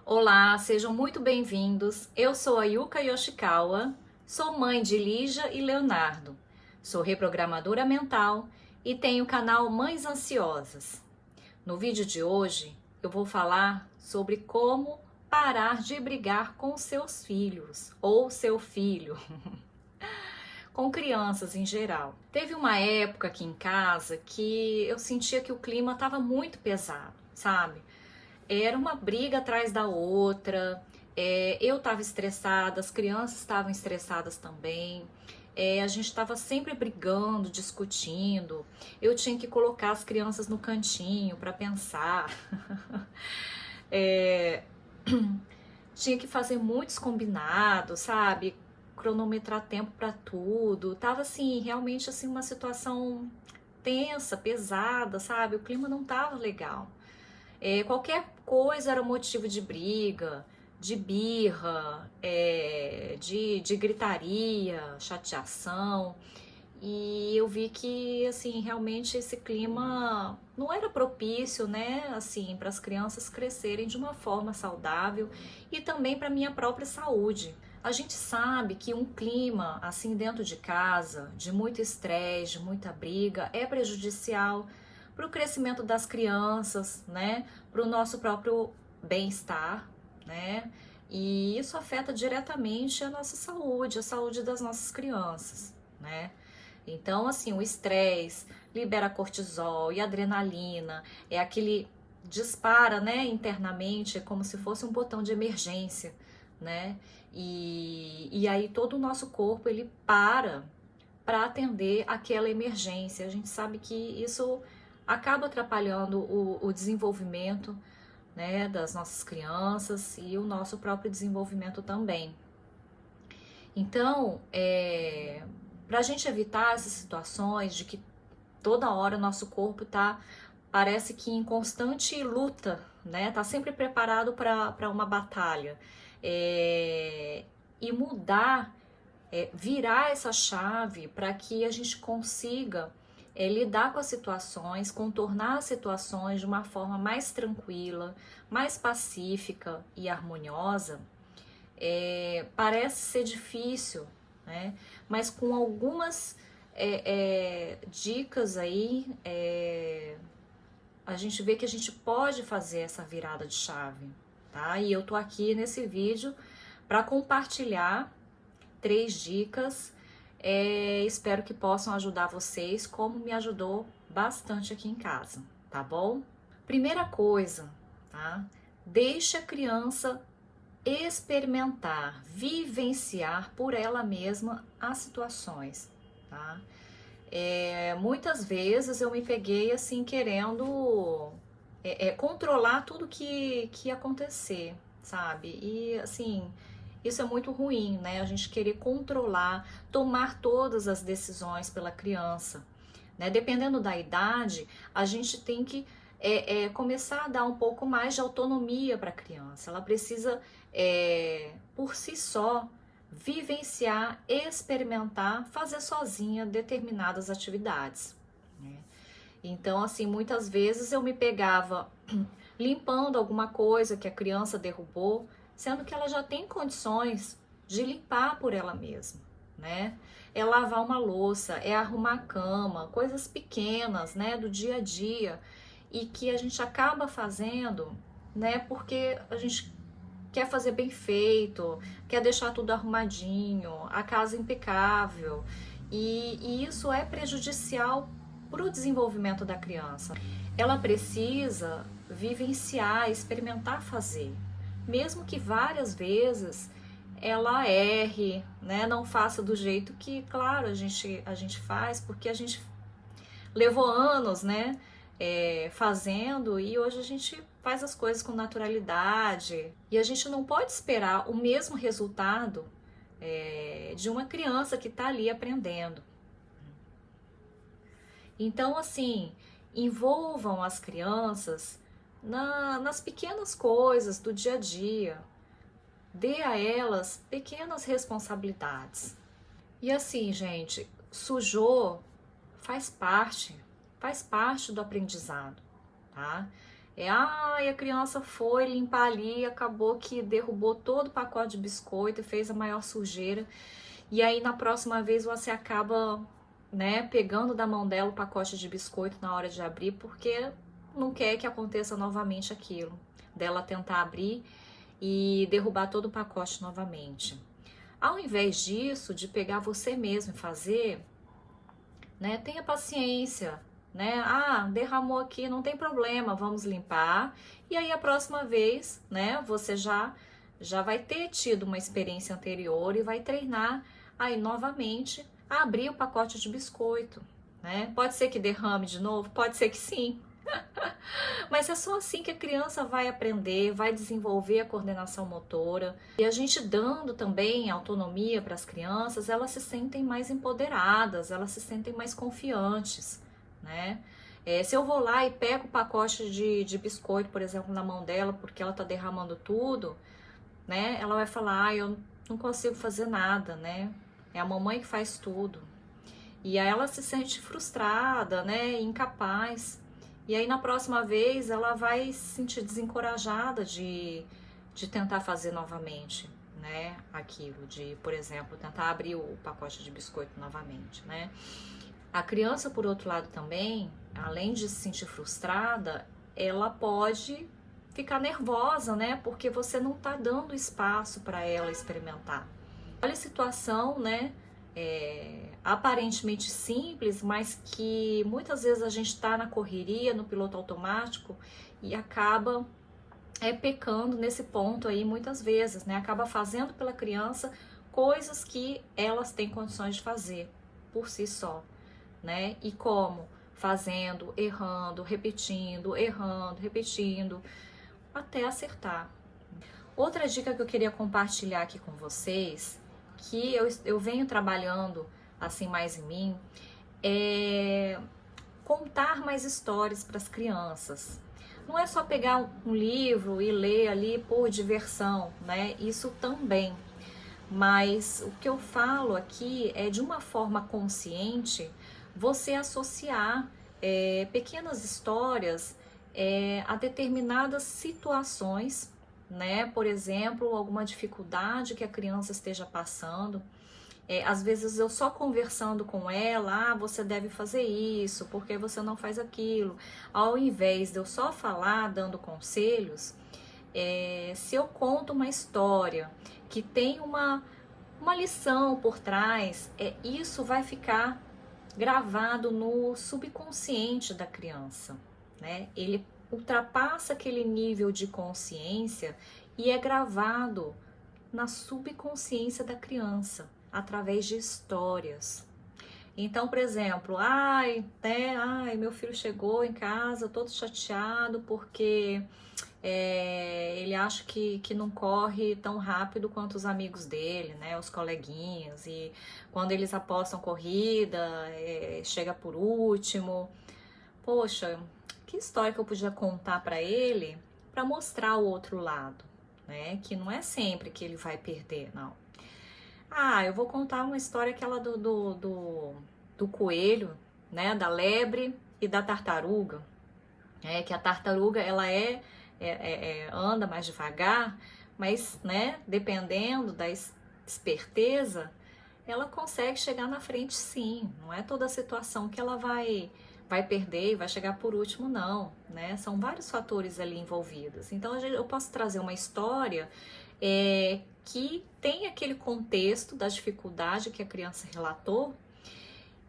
Olá, sejam muito bem-vindos. Eu sou a Yuka Yoshikawa, sou mãe de Lígia e Leonardo, sou reprogramadora mental e tenho o canal Mães Ansiosas. No vídeo de hoje, eu vou falar sobre como parar de brigar com seus filhos ou seu filho, com crianças em geral. Teve uma época aqui em casa que eu sentia que o clima estava muito pesado, sabe? Era uma briga atrás da outra, eu estava estressada, as crianças estavam estressadas também, a gente estava sempre brigando, discutindo, eu tinha que colocar as crianças no cantinho para pensar, é, tinha que fazer muitos combinados, sabe? Cronometrar tempo para tudo, tava assim, realmente assim, uma situação tensa, pesada, sabe? O clima não tava legal. Qualquer coisa era motivo de briga, de birra, de gritaria, chateação. E eu vi que, assim, realmente esse clima não era propício, né, assim, para as crianças crescerem de uma forma saudável e também para minha própria saúde. A gente sabe que um clima, assim, dentro de casa, de muito estresse, de muita briga, é prejudicial para o crescimento das crianças, né, para o nosso próprio bem-estar, né, e isso afeta diretamente a nossa saúde, a saúde das nossas crianças, né. Então, assim, o estresse libera cortisol e adrenalina, é aquele dispara, né, internamente, é como se fosse um botão de emergência, né? E aí todo o nosso corpo ele para atender aquela emergência. A gente sabe que isso acaba atrapalhando o desenvolvimento, né, das nossas crianças e o nosso próprio desenvolvimento também. Então, para a gente evitar essas situações de que toda hora o nosso corpo parece que em constante luta, né? Tá sempre preparado para uma batalha. E mudar, virar essa chave para que a gente consiga lidar com as situações, contornar as situações de uma forma mais tranquila, mais pacífica e harmoniosa. Parece ser difícil, né? Mas com algumas dicas aí, a gente vê que a gente pode fazer essa virada de chave, tá? E eu tô aqui nesse vídeo para compartilhar 3 dicas. Espero que possam ajudar vocês, como me ajudou bastante aqui em casa, tá bom? Primeira coisa, tá? Deixa a criança experimentar, vivenciar por ela mesma as situações, tá? Muitas vezes eu me peguei assim querendo controlar tudo que ia acontecer, sabe? E assim, isso é muito ruim, né? A gente querer controlar, tomar todas as decisões pela criança, né? Dependendo da idade, a gente tem que começar a dar um pouco mais de autonomia para a criança. Ela precisa, por si só, vivenciar, experimentar, fazer sozinha determinadas atividades, né? Então, assim, muitas vezes eu me pegava limpando alguma coisa que a criança derrubou, sendo que ela já tem condições de limpar por ela mesma, né? É lavar uma louça, é arrumar a cama, coisas pequenas, né, do dia a dia, e que a gente acaba fazendo, né, porque a gente quer fazer bem feito, quer deixar tudo arrumadinho, a casa impecável, e isso é prejudicial para o desenvolvimento da criança. Ela precisa vivenciar, experimentar fazer, mesmo que várias vezes ela erre, né? Não faça do jeito que, claro, a gente faz, porque a gente levou anos, né? Fazendo, e hoje a gente faz as coisas com naturalidade e a gente não pode esperar o mesmo resultado de uma criança que está ali aprendendo. Então, assim, envolvam as crianças nas pequenas coisas do dia a dia, dê a elas pequenas responsabilidades. E assim, gente, sujou faz parte do aprendizado, tá? Ai, a criança foi limpar ali, acabou que derrubou todo o pacote de biscoito e fez a maior sujeira. E aí na próxima vez você acaba, né, pegando da mão dela o pacote de biscoito na hora de abrir, porque não quer que aconteça novamente aquilo, dela tentar abrir e derrubar todo o pacote novamente. Ao invés disso, de pegar você mesmo e fazer, né, tenha paciência, né? Ah, derramou aqui, não tem problema, vamos limpar. E aí a próxima vez, né, você já vai ter tido uma experiência anterior e vai treinar aí novamente a abrir o pacote de biscoito, né? Pode ser que derrame de novo, pode ser que sim. Mas é só assim que a criança vai aprender, vai desenvolver a coordenação motora. E a gente dando também autonomia para as crianças, elas se sentem mais empoderadas, elas se sentem mais confiantes, né? Se eu vou lá e pego o pacote de biscoito, por exemplo, na mão dela, porque ela tá derramando tudo, né? Ela vai falar, ah, eu não consigo fazer nada, né? É a mamãe que faz tudo. E aí ela se sente frustrada, né? Incapaz. E aí na próxima vez ela vai se sentir desencorajada de tentar fazer novamente, né? Aquilo, de, por exemplo, tentar abrir o pacote de biscoito novamente, né? A criança, por outro lado, também, além de se sentir frustrada, ela pode ficar nervosa, né? Porque você não tá dando espaço para ela experimentar. Olha a situação, né? Aparentemente simples, mas que muitas vezes a gente está na correria, no piloto automático e acaba pecando nesse ponto aí muitas vezes, né? Acaba fazendo pela criança coisas que elas têm condições de fazer por si só, né? E como? Fazendo, errando, repetindo, até acertar. Outra dica que eu queria compartilhar aqui com vocês, que eu venho trabalhando assim mais em mim, é contar mais histórias para as crianças. Não é só pegar um livro e ler ali por diversão, né? Isso também. Mas o que eu falo aqui é de uma forma consciente você associar pequenas histórias a determinadas situações, né? Por exemplo, alguma dificuldade que a criança esteja passando. Às vezes eu só conversando com ela, você deve fazer isso, porque você não faz aquilo. Ao invés de eu só falar, dando conselhos, se eu conto uma história que tem uma lição por trás, isso vai ficar gravado no subconsciente da criança, né? Ele ultrapassa aquele nível de consciência e é gravado na subconsciência da criança, através de histórias. Então, por exemplo, ai, meu filho chegou em casa todo chateado porque ele acha que não corre tão rápido quanto os amigos dele, né, os coleguinhas, e quando eles apostam corrida, chega por último. Poxa, que história que eu podia contar para ele para mostrar o outro lado, né, que não é sempre que ele vai perder, não. Ah, eu vou contar uma história aquela do coelho, né, da lebre e da tartaruga. Que a tartaruga, ela anda mais devagar, mas, né, dependendo da esperteza, ela consegue chegar na frente sim. Não é toda situação que ela vai perder e vai chegar por último, não, né? São vários fatores ali envolvidos. Então, eu posso trazer uma história que tem aquele contexto da dificuldade que a criança relatou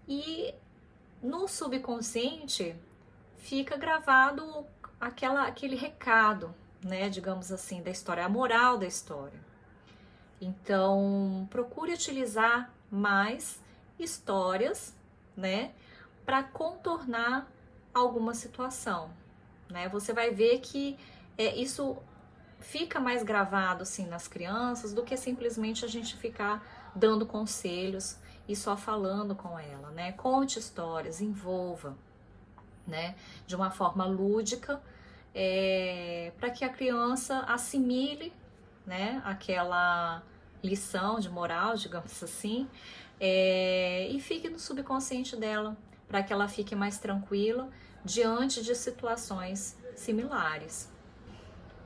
e no subconsciente fica gravado aquele recado, né, digamos assim, da história, a moral da história. Então, procure utilizar mais histórias, né, para contornar alguma situação, né? Você vai ver que isso fica mais gravado assim nas crianças do que simplesmente a gente ficar dando conselhos e só falando com ela, né? Conte histórias, envolva, né? De uma forma lúdica, para que a criança assimile, né? Aquela lição de moral, digamos assim, e fique no subconsciente dela, para que ela fique mais tranquila diante de situações similares.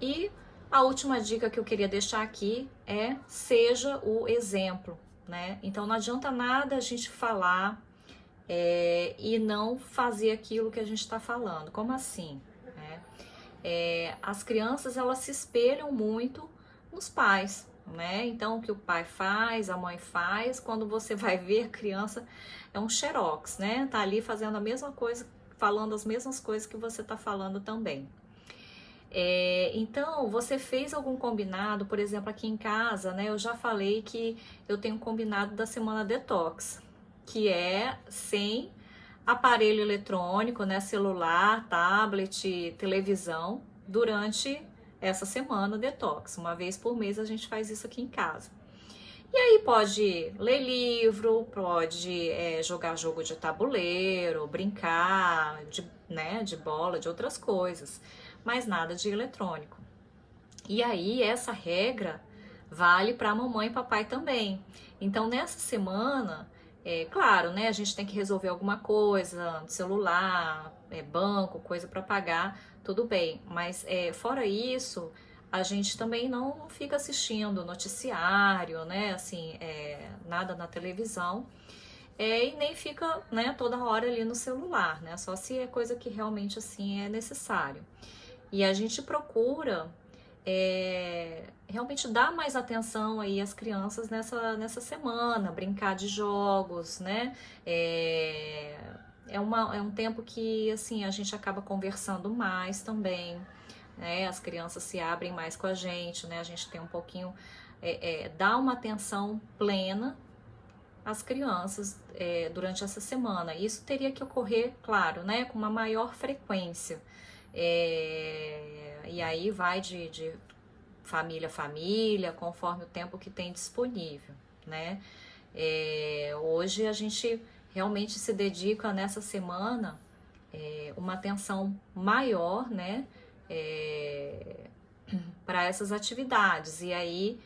E a última dica que eu queria deixar aqui é: seja o exemplo, né? Então não adianta nada a gente falar e não fazer aquilo que a gente está falando. Como assim? As crianças, elas se espelham muito nos pais, né? Então o que o pai faz, a mãe faz, quando você vai ver a criança é um xerox, né? Tá ali fazendo a mesma coisa, falando as mesmas coisas que você tá falando também. Então, você fez algum combinado, por exemplo, aqui em casa, né? Eu já falei que eu tenho um combinado da semana detox, que é sem aparelho eletrônico, né? Celular, tablet, televisão, durante essa semana detox. Uma vez por mês a gente faz isso aqui em casa. E aí pode ler livro, pode jogar jogo de tabuleiro, brincar de bola, de outras coisas, mas nada de eletrônico. E aí essa regra vale para mamãe e papai também. Então nessa semana, claro, né, a gente tem que resolver alguma coisa, celular, banco, coisa para pagar, tudo bem. Mas fora isso, a gente também não fica assistindo noticiário, né, assim, nada na televisão, e nem fica, né, toda hora ali no celular, né, só se é coisa que realmente, assim, é necessário. E a gente procura realmente dar mais atenção aí às crianças nessa semana, brincar de jogos, né, é um tempo que, assim, a gente acaba conversando mais também, né? As crianças se abrem mais com a gente, né? A gente tem um pouquinho, dá uma atenção plena às crianças durante essa semana. Isso teria que ocorrer, claro, né? Com uma maior frequência. E aí vai de família a família, conforme o tempo que tem disponível, né? Hoje a gente realmente se dedica nessa semana uma atenção maior, né? Para essas atividades. E aí,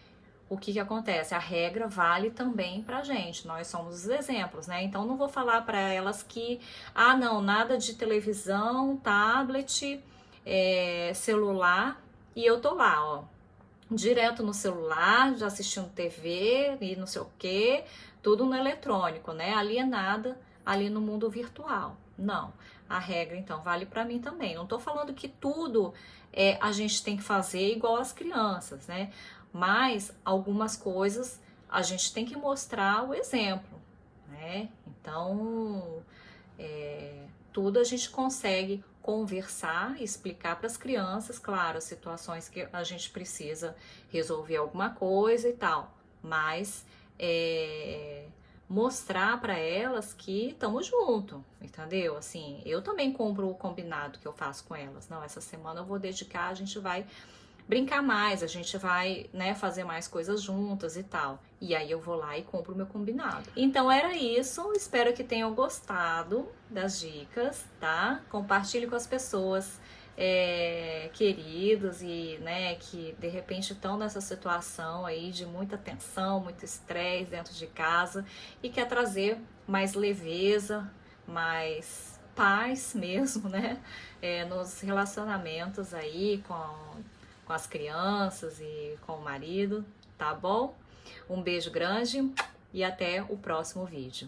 o que acontece? A regra vale também pra gente, nós somos os exemplos, né? Então não vou falar para elas que, não, nada de televisão, tablet, celular, e eu tô lá, ó, direto no celular, já assistindo TV e não sei o que, tudo no eletrônico, né? Alienada ali no mundo virtual. Não. A regra, então, vale para mim também. Não tô falando que tudo a gente tem que fazer igual as crianças, né? Mas algumas coisas a gente tem que mostrar o exemplo, né? Então, tudo a gente consegue conversar, explicar para as crianças, claro, situações que a gente precisa resolver alguma coisa e tal, mas mostrar para elas que estamos junto, entendeu? Assim, eu também cumpro o combinado que eu faço com elas. Não, essa semana eu vou dedicar, a gente vai brincar mais, a gente vai, né, fazer mais coisas juntas e tal. E aí eu vou lá e cumpro o meu combinado. Então era isso, espero que tenham gostado das dicas, tá? Compartilhe com as pessoas queridos e, né, que de repente estão nessa situação aí de muita tensão, muito estresse dentro de casa e quer trazer mais leveza, mais paz mesmo, né, nos relacionamentos aí com as crianças e com o marido, tá bom? Um beijo grande e até o próximo vídeo.